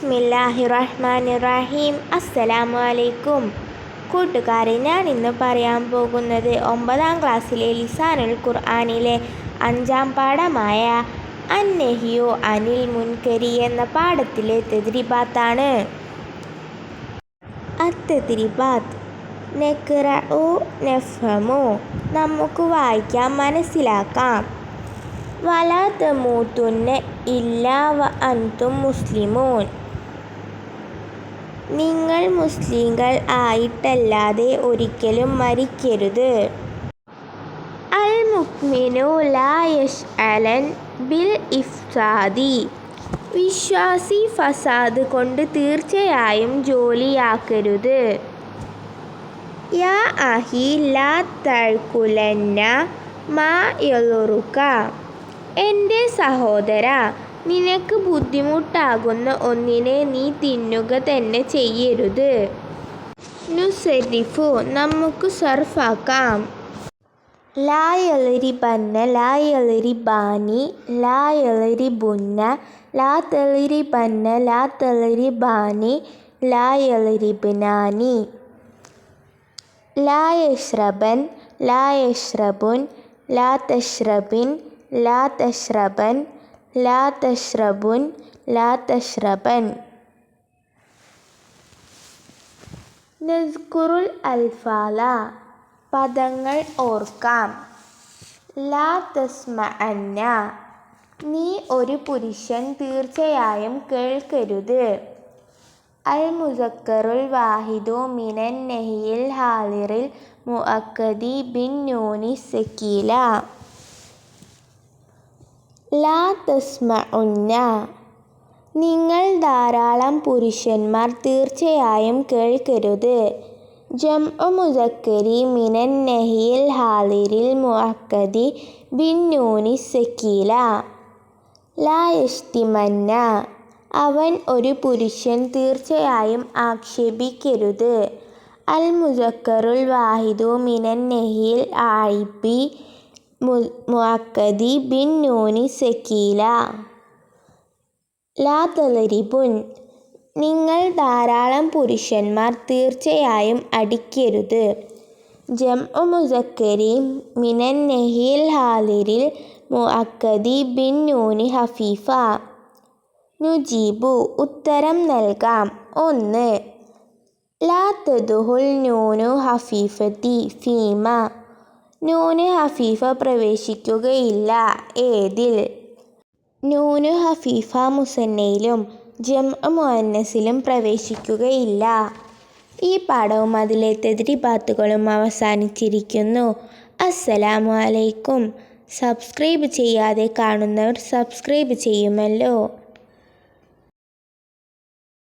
ബിസ്മില്ലാഹിറഹ്മാനിറഹീം. അസ്സലാമു അലൈക്കും. കൂട്ടുകാരെ, ഞാൻ ഇന്ന് പറയാൻ പോകുന്നത് 9ാം ക്ലാസ്സിലെ ലിസാനുൽ ഖുർആനിലെ 5ാം പാഠമായ അന്നഹിയു അനിൽ മുൻകരി എന്ന പാഠത്തിലെ തദ്രിബാത്താണ്. അത്തദ്രിബാത്ത് നഖ്റഉ നഫ്ഹമു, നമുക്ക് വായിക്കാം, മനസ്സിലാക്കാം. വലാ തമൂതുന്ന ഇല്ലാ വ അൻതും മുസ്ലിമൂൻ, നിങ്ങൾ മുസ്ലിങ്ങൾ ആയിട്ടല്ലാതെ ഒരിക്കലും മരിക്കരുത്. അൽ മുഅ്മിനു ലാ യശ്അലൻ ബിൽ ഇഫ്സാദി, വിശ്വാസി ഫസാദ് കൊണ്ട് തീർച്ചയായും ജോലിയാക്കരുത്. യാ അഹി ലാ തഅകുലന്ന മാ യളുറുക, എൻ്റെ സഹോദരാ, നിനക്ക് ബുദ്ധിമുട്ടാകുന്ന ഒന്നിനെ നീ തിന്നുക തന്നെ ചെയ്യരുത്. നുസരിഫു, നമുക്ക് സർഫാക്കാം. ലാ യളിരിബന്ന ലാ യളിരിബാനി ലാ യളിരിബുന്ന ലാ തളിരിബന്ന ലാ തളിരിബാനി ലാ യളിരിബ്നാനി. ലാ യശ്റബൻ ലാ യശ്റബുൻ ലാ തശ്റബിൻ ലാ തശ്റബൻ ലാ തശ്റബുൻ ലാ തശ്റബൻ. നസ്കുറുൽ അൽഫാല, പദങ്ങൾ ഓർക്കാം. ലാ തസ്മഅന്ന, നീ ഒരു പുരുഷൻ തീർച്ചയായും കേൾക്കരുത്. അൽ മുസക്കറുൽ വാഹിദു മിനൻ നഹിയിൽ ഹാലിറിൽ മുഅക്കദി ബിൻ നൂനി സക്കീല. ലാ തസ്മഉന്ന, നിങ്ങൾ ധാരാളം പുരുഷന്മാർ തീർച്ചയായും കേൾക്കരുത്. ജംഉ മുസക്കരി മിനൻ നഹിയിൽ ഹാലിറിൽ മുഅക്കദി ബിൻ നൂനി സക്കീല. ലാ യശ്തിമന്ന, അവൻ ഒരു പുരുഷൻ തീർച്ചയായും ആക്ഷേപിക്കരുത്. അൽ മുസക്കറുൽ വാഹിദു മിനൻ നഹിയിൽ ആയിബി മുഅക്കദി ബിൻ നൂനി സക്കീല. ലാ തളിരിബുൻ, നിങ്ങൾ ധാരാളം പുരുഷന്മാർ തീർച്ചയായും അടിക്കരുത്. ജംഉ മുസക്കരി മിനൻ നഹിയിൽ ഹാലിറിൽ മുഅക്കദി ബിൻ നൂനി ഹഫീഫ. നുജീബു, ഉത്തരം നൽകാം. 1. ലാ തദ്ഖുൽ നൂനു ഹഫീഫതി ഫീമ, നൂന് ഹഫീഫ പ്രവേശിക്കുകയില്ല ഏതിൽ? നൂനു ഹഫീഫ മുസന്നയിലും ജംഉ മുഅന്നസിലും പ്രവേശിക്കുകയില്ല. ഈ പാഠവും അതിലെ തദ്രിബാത്തുകളും അവസാനിച്ചിരിക്കുന്നു. അസ്സലാമു അലൈക്കും. സബ്സ്ക്രൈബ് ചെയ്യാതെ കാണുന്നവർ സബ്സ്ക്രൈബ് ചെയ്യുമല്ലോ.